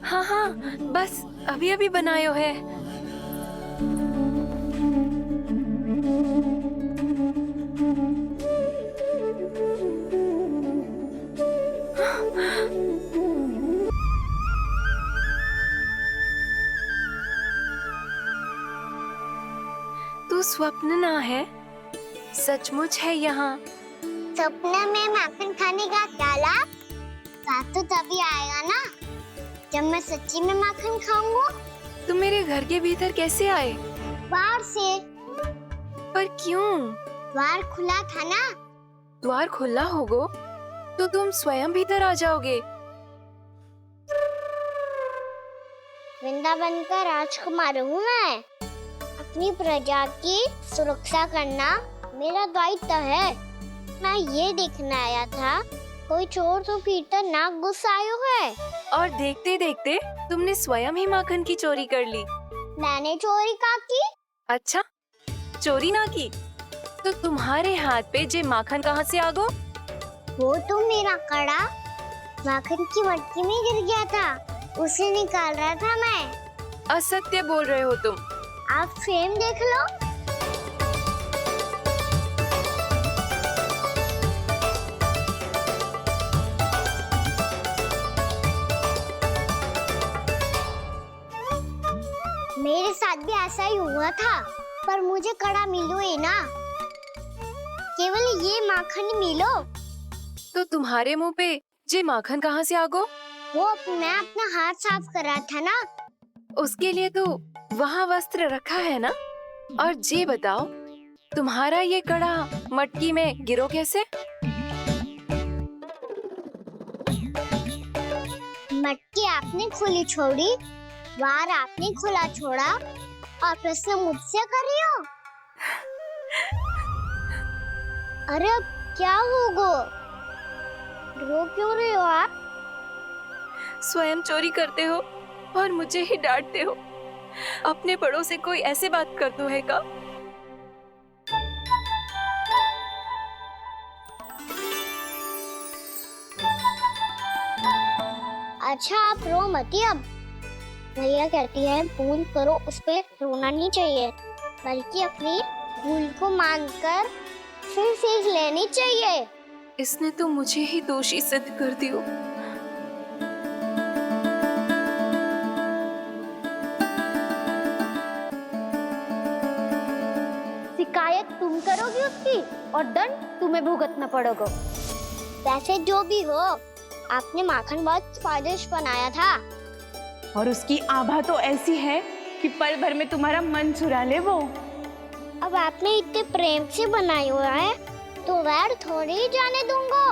हाँ हाँ, बस अभी अभी बनायो है। तू स्वप्न ना है, सचमुच है यहाँ। सपने में माखन खाने का क्या लाभ? स्वाद तो तभी आएगा ना जब मैं सच्ची में माखन खाऊंगा। तुम मेरे घर के भीतर कैसे आए? बाहर से। पर क्यों? द्वार खुला था ना। द्वार खुला होगा तो तुम स्वयं भीतर आ जाओगे। वृंदावन का राजकुमार हूँ मैं। अपनी प्रजा की सुरक्षा करना मेरा दायित्व है। मैं ये देखने आया था कोई चोर तो भीतर ना घुस आयो है। और देखते देखते तुमने स्वयं ही माखन की चोरी कर ली। मैंने चोरी का की? अच्छा, चोरी ना की तो तुम्हारे हाथ पे जे माखन कहाँ से आ गो? वो तो मेरा कड़ा माखन की मटकी में गिर गया था, उसे निकाल रहा था मैं। असत्य बोल रहे हो तुम। आप फ्रेम देख लो। मेरे साथ भी ऐसा ही हुआ था, पर मुझे कड़ा मिलो ही ना, केवल ये माखन मिलो। तो तुम्हारे मुंह पे जे माखन कहाँ से आ गो? वो मैं अपना हाथ साफ कर रहा था ना। उसके लिए तो वहाँ वस्त्र रखा है ना। और जे बताओ, तुम्हारा ये कड़ा मटकी में गिरो कैसे? मटकी आपने खुली छोड़ी, द्वार आपने खुला छोड़ा, और प्रश्न मुझसे कर रही हो? अरे अब क्या होगा? रो क्यों रहे हो आप? स्वयं चोरी करते हो और मुझे ही डांटते हो। अपने बड़ों से कोई ऐसे बात कर दो है का? अच्छा आप रो मती। अब भैया कहती है भूल करो, उस पे रोना नहीं चाहिए, बल्कि अपनी भूल को मानकर फिर सीख लेनी चाहिए। इसने तो मुझे ही दोषी सिद्ध कर दियो। शिकायत तुम करोगी उसकी और दंड तुम्हें भुगतना पड़ेगा। वैसे जो भी हो, आपने माखन बहुत स्वादिष्ट बनाया था। और उसकी आभा तो ऐसी है कि पल भर में तुम्हारा मन चुरा ले वो। अब आपने इतने प्रेम से बनाई हुआ है तो वैर थोड़ी ही जाने दूंगा।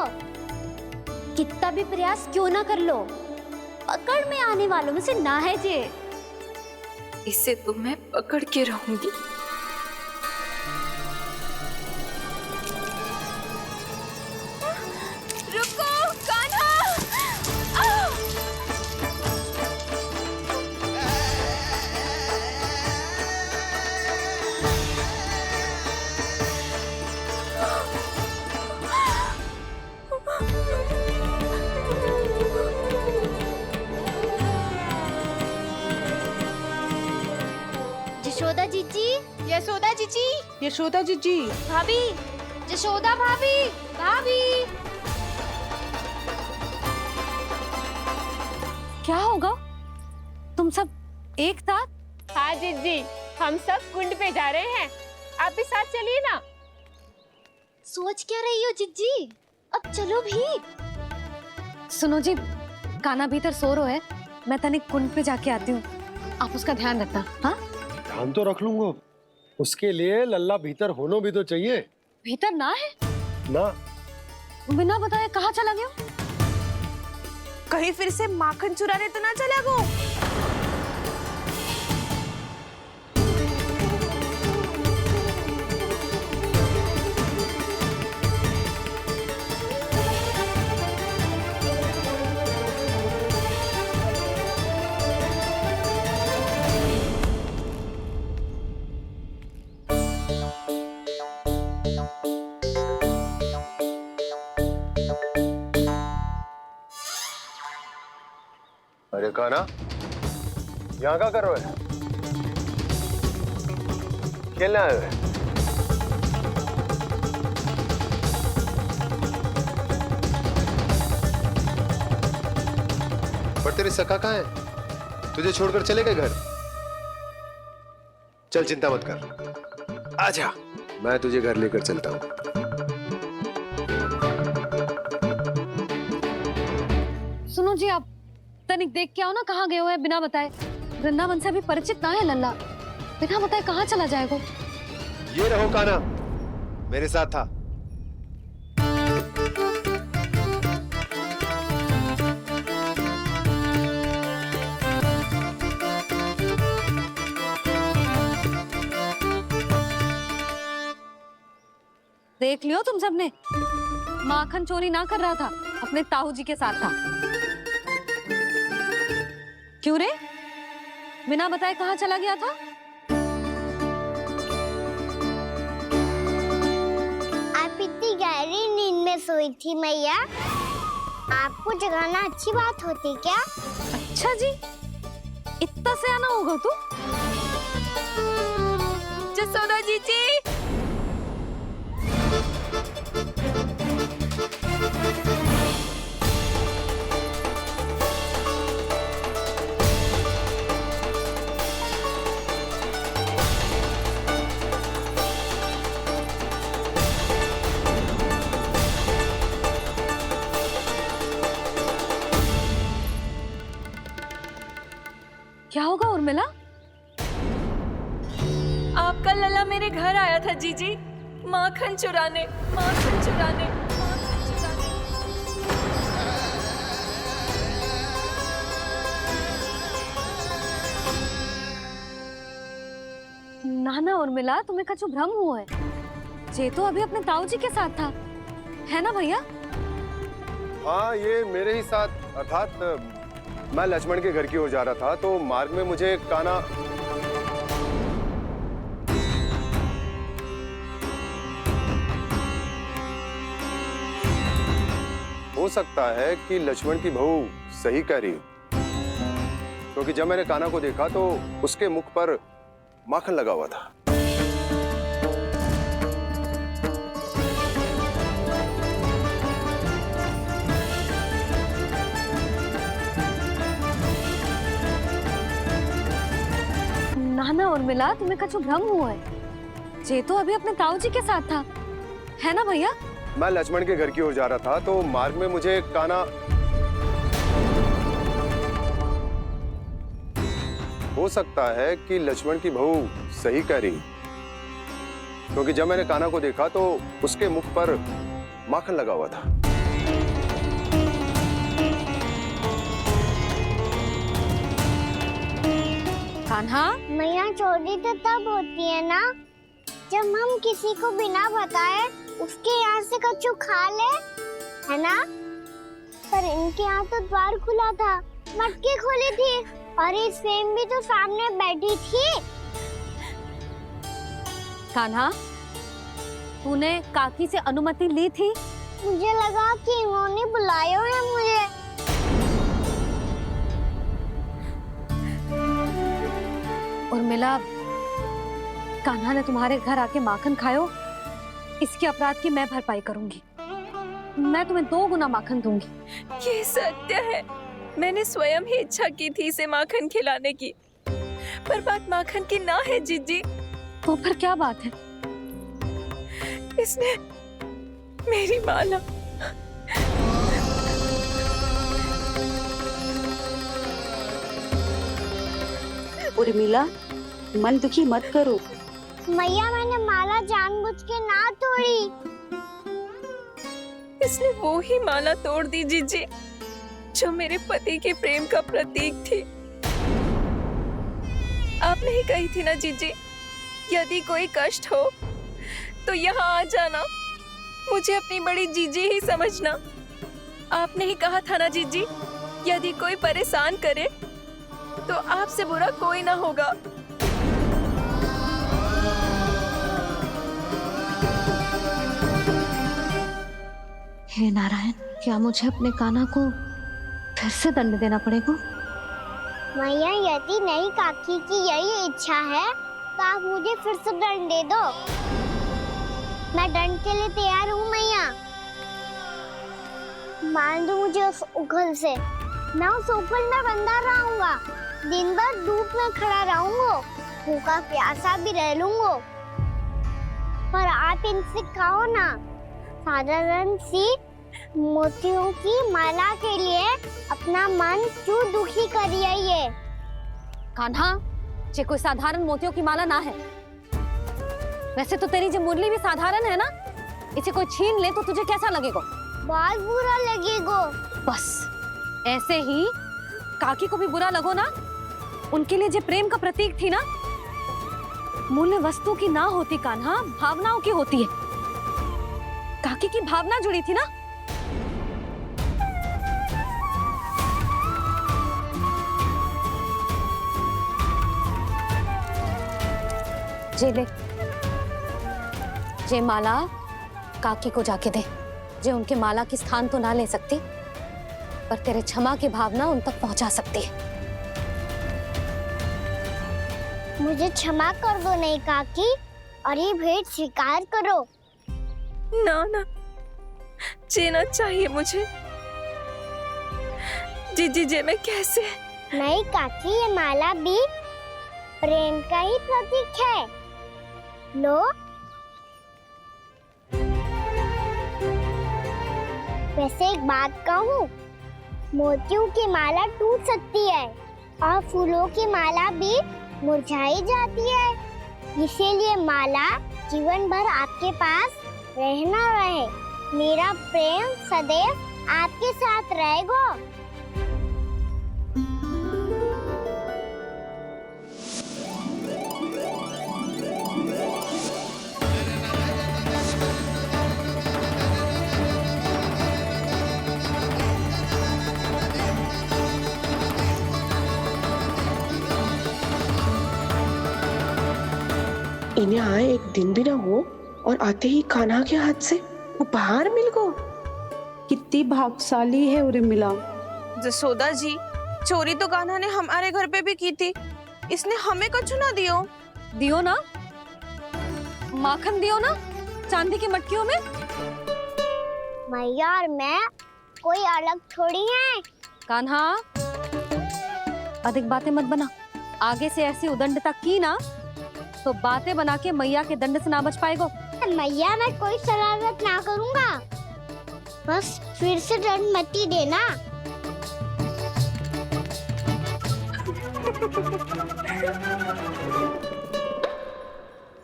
कितना भी प्रयास क्यों ना कर लो, पकड़ में आने वालों में से ना है जे। इसे तो मैं पकड़ के रहूंगी। रुको कान्हा। यशोदा जीजी, यशोदा जीजी, यशोदा जीजी, भाभी, यशोदा भाभी, भाभी। क्या होगा? तुम सब एक साथ? हाँ जीजी, हम सब कुंड पे जा रहे हैं, आप भी साथ चलिए ना। सोच क्या रही हो जीजी? अब चलो भी। सुनो जी, कान्हा भीतर सो रो है, मैं तनिक कुंड पे जाके आती हूँ, आप उसका ध्यान रखना। हाँ, ध्यान तो रख लूंगा, उसके लिए लल्ला भीतर होना भी तो चाहिए। भीतर ना है? ना। बिना बताए कहाँ चला गया? कहीं फिर से माखन चुराने तो ना चला गो। अरे कान्हा, यहाँ क्या कर रहे हो? खेलने आए हुए? पर तेरी सखा कहाँ है? तुझे छोड़कर चले गए घर? चल चिंता मत कर, आजा, मैं तुझे घर लेकर चलता हूँ। सुनो जी, आप तनिक देख के आओ ना कहाँ गए हुए हैं बिना बताए। वृंदावन से अभी परिचित ना है लल्ला, बिना बताए कहाँ चला जाएगा? ये रहो कान्हा, मेरे साथ था। देख लियो तुम सबने, माखन चोरी ना कर रहा था, अपने ताऊ जी के साथ था। क्यों रे, बिना बताए कहाँ चला गया था? आप इतनी गहरी नींद में सोई थी मैया, आपको जगाना अच्छी बात होती क्या? अच्छा जी, इतना सियाना होगा तू? यशोदा जीजी, क्या होगा उर्मिला? आपका लल्ला मेरे घर आया था जीजी, माखन चुराने, माखन चुराने, माखन चुराने। ना उर्मिला, तुम्हें कछु भ्रम हुआ है। जे तो अभी अपने ताऊ जी के साथ था, है ना भैया? हाँ, ये मेरे ही साथ, अर्थात मैं लक्ष्मण के घर की ओर जा रहा था तो मार्ग में मुझे कान्हा। हो सकता है कि लक्ष्मण की बहू सही कह रही हो, क्योंकि जब मैंने कान्हा को देखा तो उसके मुख पर माखन लगा हुआ था। ना उर्मिला, तुम्हें कछु भ्रम हुआ है। जे तो अभी अपने ताऊ जी के साथ था, है ना भैया? मैं लक्ष्मण के घर की ओर जा रहा था तो मार्ग में मुझे कान्हा। हो सकता है कि लक्ष्मण की बहू सही कह रही, क्योंकि जब मैंने कान्हा को देखा तो उसके मुख पर माखन लगा हुआ था। कान्हा, मैया चोरी तो तब होती है ना जब हम किसी को बिना बताए उसके यहाँ से कछु खा ले, है ना? पर इनके यहाँ तो द्वार खुला था, मटकी खोली थी और इस फेम भी तो सामने बैठी थी। कान्हा, तूने काकी से अनुमति ली थी? मुझे लगा कि इन्होंने बुलाया है मुझे। उर्मिला, कान्हा ने तुम्हारे घर आके माखन खायो, इसके अपराध की मैं भरपाई करूंगी। मैं तुम्हें 2 गुना माखन दूंगी। ये सत्य है, मैंने स्वयं ही इच्छा की थी इसे माखन खिलाने की, पर बात माखन की ना है जीजी। तो फिर क्या बात है? इसने मेरी माला उर्मिला, मन दुखी मत करो। मैया, मैंने माला जानबूझ के ना तोड़ी। इसने वो ही माला तोड़ दी जीजी जो मेरे पति के प्रेम का प्रतीक थी। आपने ही कही थी ना जीजी, यदि कोई कष्ट हो तो यहाँ आ जाना, मुझे अपनी बड़ी जीजी ही समझना। आपने ही कहा था ना जीजी, यदि कोई परेशान करे तो आपसे बुरा कोई ना होगा। हे नारायण, क्या मुझे अपने कान्हा को फिर से दंड देना पड़ेगा? मैया, यदि नहीं काकी की यही इच्छा है तो आप मुझे फिर से दंड दे दो। मैं दंड के लिए तैयार हूँ मैया। मान दो मुझे उस उखल से, मैं उस उखल में बंधा रहूंगा, दिन भर धूप में खड़ा रहूंगा, भूखा प्यासा भी रह लूंगा। पर आप इनसे कहो ना, साधारण सी मोतियों की माला के लिए अपना मन क्यों दुखी करिए? ये कान्हा, ये कोई साधारण मोतियों की माला ना है। वैसे तो तेरी जो मुरली भी साधारण है ना, इसे कोई छीन ले तो तुझे कैसा लगेगा? बहुत बुरा लगेगा। बस ऐसे ही काकी को भी बुरा लगो ना। उनके लिए जो प्रेम का प्रतीक थी ना, मूल्य वस्तु की ना होती कान्हा, भावनाओं की होती है। काकी की भावना जुड़ी थी ना। जे ले, जे माला काकी को जाके दे। जे उनके माला की स्थान तो ना ले सकती, पर तेरे क्षमा की भावना उन तक पहुंचा सकती है। मुझे क्षमा कर दो नहीं काकी, और ये भेंट स्वीकार करो। ना ना, जीना चाहिए मुझे। जीजी जे मैं कैसे? नहीं काकी, ये माला भी प्रेम का ही प्रतीक है। लो, वैसे एक बात कहूँ, मोतियों की माला टूट सकती है और फूलों की माला भी मुरझाई जाती है, इसीलिए माला जीवन भर आपके पास रहना रहे। मेरा प्रेम सदैव आपके साथ रहेगा। इन्हें आए एक दिन भी ना हो और आते ही कान्हा के हाथ से वो बाहर मिल गो। कितनी भाग्यशाली है उर्मिला। जसोदा जी, चोरी तो कान्हा ने हमारे घर पे भी की थी, इसने हमें कुछ ना दियो। दियो ना, माखन दियो ना, चांदी की मटकियों में। मैया और मैं कोई अलग थोड़ी हैं। कान्हा, अधिक बातें मत बना। आगे से ऐसी उदंडता की ना तो बातें बना के मैया के दंड से ना बच पाएगो। मैया, मैं कोई शरारत ना करूँगा, बस फिर से दंड मत ही देना।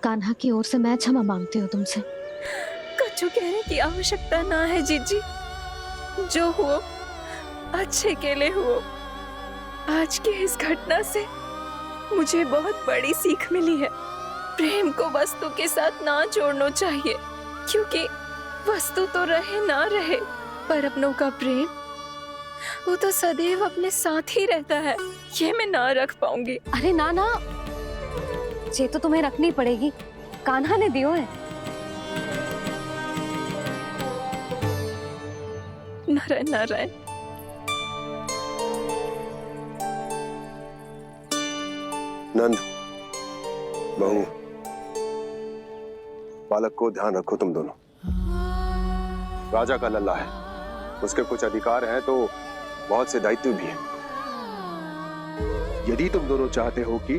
कान्हा की ओर से मैं क्षमा मांगती हूँ तुमसे। कछु कहने की आवश्यकता ना है जीजी। जो हुआ अच्छे के लिए हुआ। आज की इस घटना से मुझे बहुत बड़ी सीख मिली है। प्रेम को वस्तु के साथ ना जोड़ना चाहिए, क्योंकि वस्तु तो रहे ना रहे, पर अपनों का प्रेम वो तो सदैव अपने साथ ही रहता है। ये मैं ना रख पाऊंगी। अरे ना ना, ये तो तुम्हें रखनी पड़ेगी। कान्हा ने दियो है। नारायण नारायण। नंद, बहू, बालक को ध्यान रखो तुम दोनों। राजा का लल्ला है, उसके कुछ अधिकार हैं तो बहुत से दायित्व भी हैं। यदि तुम दोनों चाहते हो कि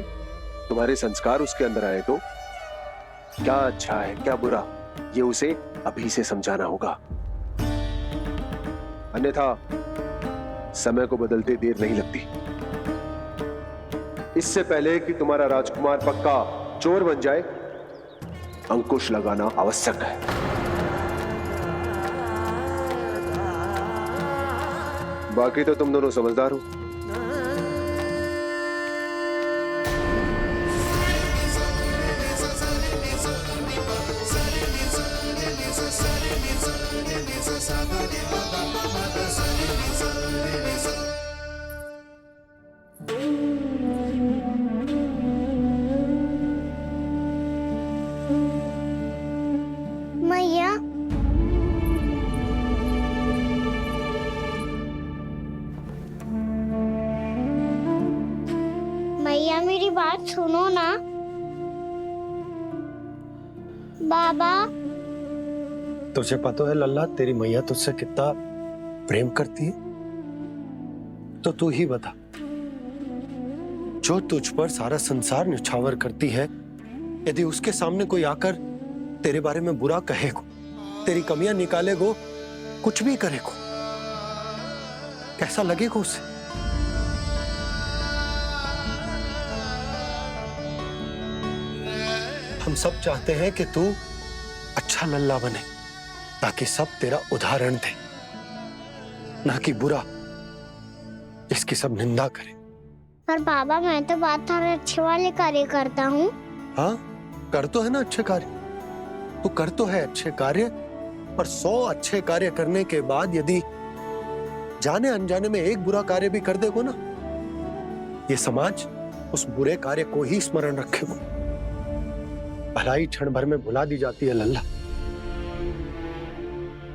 तुम्हारे संस्कार उसके अंदर आए तो क्या अच्छा है क्या बुरा, ये उसे अभी से समझाना होगा। अन्यथा समय को बदलते देर नहीं लगती। इससे पहले कि तुम्हारा राजकुमार पक्का चोर बन जाए, अंकुश लगाना आवश्यक है। बाकी तो तुम दोनों समझदार हो। मैया, मैया मेरी बात सुनो ना। बाबा, तुझे पता है लल्ला, तेरी मैया तुझसे कितना प्रेम करती है? तो तू ही बता, जो तुझ पर सारा संसार न्यौछावर करती है, यदि उसके सामने कोई आकर तेरे बारे में बुरा कहेगो, तेरी कमियां निकालेगो, कुछ भी करेगो, कैसा लगेगा उसे? हम सब चाहते हैं कि तू अच्छा लल्ला बने, ताकि सब तेरा उदाहरण दे, ना कि बुरा जिसकी सब निंदा करे। पर बाबा, मैं तो बात थारे अच्छे वाले कार्य करता हूँ। हाँ, कर तो है ना अच्छे कार्य, तू कर तो है अच्छे कार्य, पर 100 अच्छे कार्य करने के बाद यदि जाने अनजाने में एक बुरा कार्य भी कर देगो ना, ये समाज उस बुरे कार्य को ही स्मरण रखेगो। भलाई क्षण भर में भुला दी जाती है लल्ला,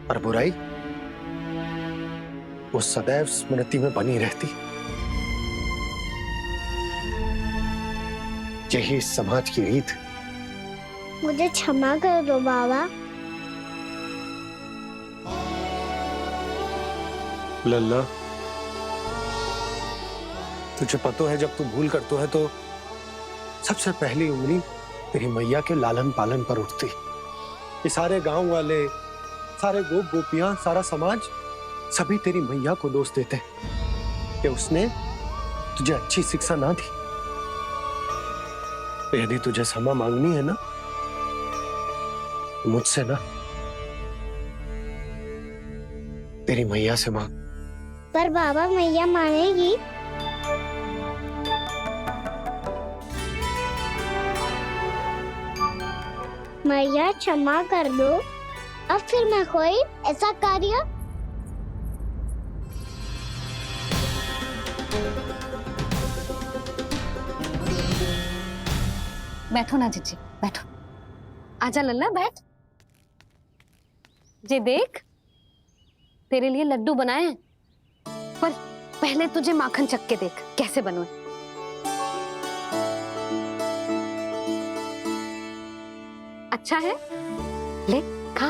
पर बुराई वो सदैव स्मृति में बनी रहती। यही इस समाज की रीत। मुझे क्षमा कर दो बाबा। लल्ला, तुझे पता है, जब तू भूल करता है तो सबसे पहली उंगली तेरी मैया के लालन पालन पर उठती। ये सारे गांव वाले, सारे गोप गोपियां, सारा समाज, सभी तेरी मैया को दोष देते कि उसने तुझे अच्छी शिक्षा ना दी। तो यदि तुझे क्षमा मांगनी है ना, मुझसे ना, तेरी मैया से मांग। पर बाबा, मैया मानेगी? मैया क्षमा कर दो, अब फिर मैं कोई ऐसा कार्य। बैठो ना जीजी, बैठो। आजा लल्ला, बैठ। ये देख, तेरे लिए लड्डू बनाए हैं, पर पहले तुझे माखन चख के देख कैसे बने। अच्छा है, ले खा।